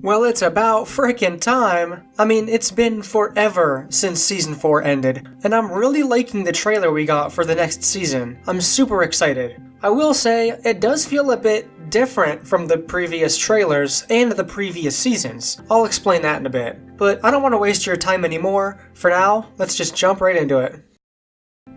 Well, it's about frickin' time. I mean, it's been forever since season 4 ended, and I'm really liking the trailer we got for the next season. I'm super excited. I will say, it does feel a bit different from the previous trailers and the previous seasons. I'll explain that in a bit. But I don't want to waste your time anymore. For now, let's just jump right into it.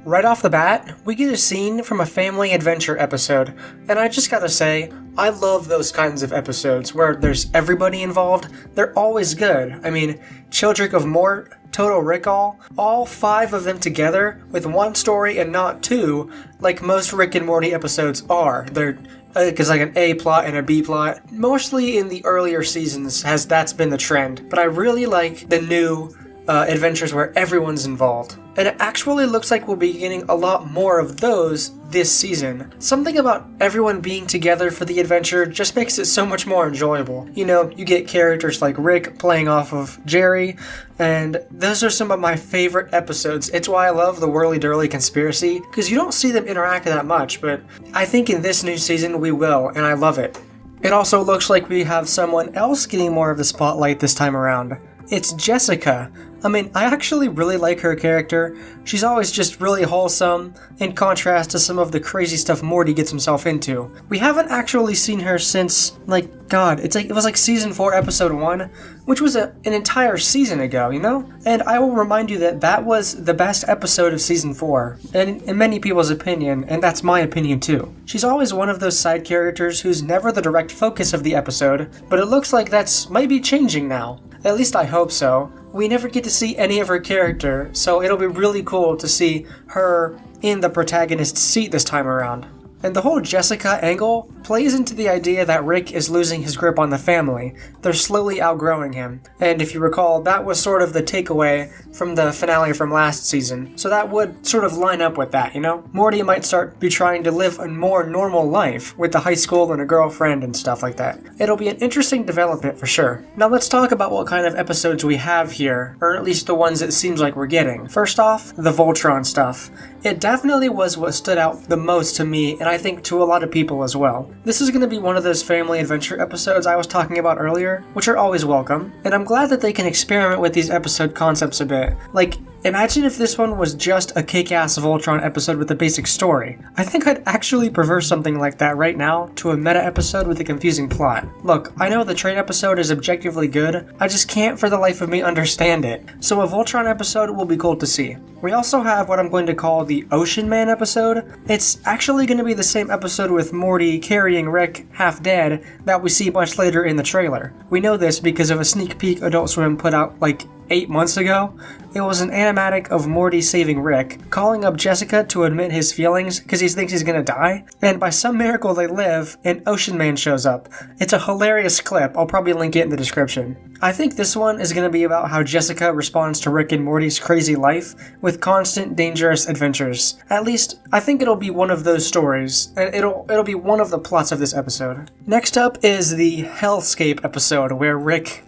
Right off the bat, we get a scene from a family adventure episode, and I just gotta say, I love those kinds of episodes where there's everybody involved. They're always good. I mean, Children of Mort, Total Recall, all 5 of them together with one story and not 2, like most Rick and Morty episodes are. They're because like an A plot and a B plot. Mostly in the earlier seasons that's been the trend, but I really like the new adventures where everyone's involved. And it actually looks like we'll be getting a lot more of those this season. Something about everyone being together for the adventure just makes it so much more enjoyable. You know, you get characters like Rick playing off of Jerry, and those are some of my favorite episodes. It's why I love the Whirly Durly Conspiracy, because you don't see them interact that much, but I think in this new season we will, and I love it. It also looks like we have someone else getting more of the spotlight this time around. It's Jessica. I mean, I actually really like her character. She's always just really wholesome, in contrast to some of the crazy stuff Morty gets himself into. We haven't actually seen her since, it was like season 4, episode 1, which was an entire season ago, you know? And I will remind you that was the best episode of season 4, and in many people's opinion, and that's my opinion too. She's always one of those side characters who's never the direct focus of the episode, but it looks like that's might be changing now. At least I hope so. We never get to see any of her character, so it'll be really cool to see her in the protagonist's seat this time around. And the whole Jessica angle plays into the idea that Rick is losing his grip on the family. They're slowly outgrowing him. And if you recall, that was sort of the takeaway from the finale from last season. So that would sort of line up with that, you know? Morty might start be trying to live a more normal life with a high school and a girlfriend and stuff like that. It'll be an interesting development for sure. Now let's talk about what kind of episodes we have here, or at least the ones it seems like we're getting. First off, the Voltron stuff. It definitely was what stood out the most to me, and I think to a lot of people as well. This is going to be one of those family adventure episodes I was talking about earlier, which are always welcome, and I'm glad that they can experiment with these episode concepts a bit. Like, imagine if this one was just a kick-ass Voltron episode with a basic story. I think I'd actually prefer something like that right now to a meta episode with a confusing plot. Look, I know the train episode is objectively good, I just can't for the life of me understand it, so a Voltron episode will be cool to see. We also have what I'm going to call the Ocean Man episode. It's actually going to be the same episode with Morty carrying Rick half dead that we see much later in the trailer. We know this because of a sneak peek Adult Swim put out like 8 months ago. It was an animatic of Morty saving Rick, calling up Jessica to admit his feelings because he thinks he's gonna die, and by some miracle they live, and Ocean Man shows up. It's a hilarious clip, I'll probably link it in the description. I think this one is gonna be about how Jessica responds to Rick and Morty's crazy life with constant dangerous adventures. At least, I think it'll be one of those stories, and it'll be one of the plots of this episode. Next up is the Hellscape episode, where Rick,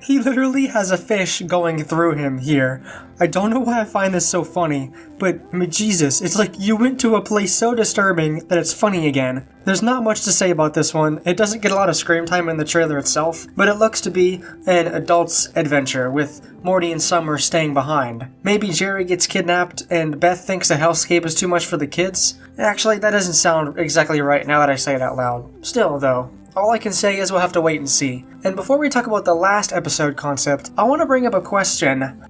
he literally has a fish going through him here. I don't know why I find this so funny, but I mean, Jesus, it's like you went to a place so disturbing that it's funny again. There's not much to say about this one. It doesn't get a lot of screen time in the trailer itself, but it looks to be an adult's adventure with Morty and Summer staying behind. Maybe Jerry gets kidnapped and Beth thinks a hellscape is too much for the kids? Actually, that doesn't sound exactly right now that I say it out loud. Still, though, all I can say is we'll have to wait and see. And before we talk about the last episode concept, I want to bring up a question.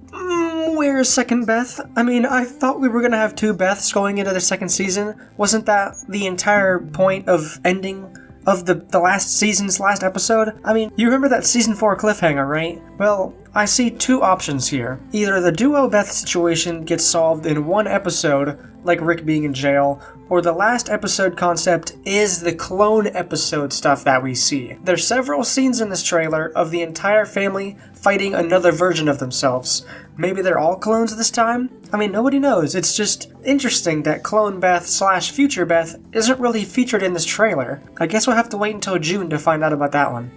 Where's second Beth? I mean, I thought we were gonna have 2 Beths going into the second season. Wasn't that the entire point of ending of the last season's last episode? I mean, you remember that season 4 cliffhanger, right? Well, I see 2 options here. Either the duo Beth situation gets solved in one episode, like Rick being in jail, or the last episode concept is the clone episode stuff that we see. There's several scenes in this trailer of the entire family fighting another version of themselves. Maybe they're all clones this time? I mean, nobody knows. It's just interesting that Clone Beth / Future Beth isn't really featured in this trailer. I guess we'll have to wait until June to find out about that one.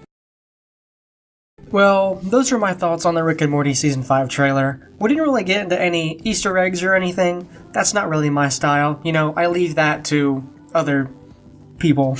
Well, those are my thoughts on the Rick and Morty Season 5 trailer. We didn't really get into any Easter eggs or anything. That's not really my style. You know, I leave that to other people.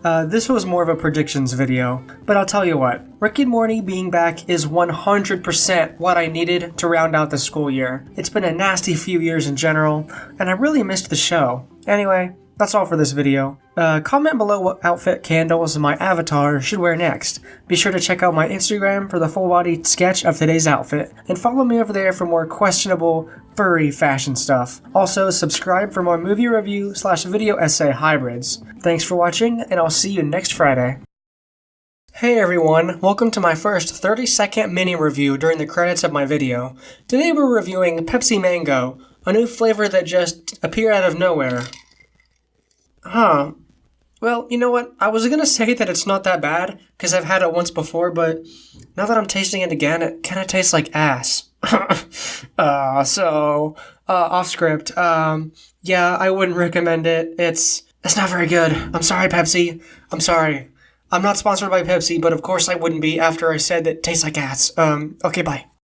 This was more of a predictions video, but I'll tell you what, Rick and Morty being back is 100% what I needed to round out the school year. It's been a nasty few years in general, and I really missed the show. Anyway, that's all for this video. Comment below what outfit candles my avatar should wear next. Be sure to check out my Instagram for the full-body sketch of today's outfit, and follow me over there for more questionable, furry fashion stuff. Also, subscribe for more movie review / video essay hybrids. Thanks for watching, and I'll see you next Friday. Hey everyone, welcome to my first 30-second mini review during the credits of my video. Today we're reviewing Pepsi Mango, a new flavor that just appeared out of nowhere. Huh. Well, you know what? I was gonna say that it's not that bad, because I've had it once before, but now that I'm tasting it again, it kinda tastes like ass. Off script, yeah, I wouldn't recommend it. It's not very good. I'm sorry, Pepsi. I'm sorry. I'm not sponsored by Pepsi, but of course I wouldn't be after I said that it tastes like ass. Okay, bye.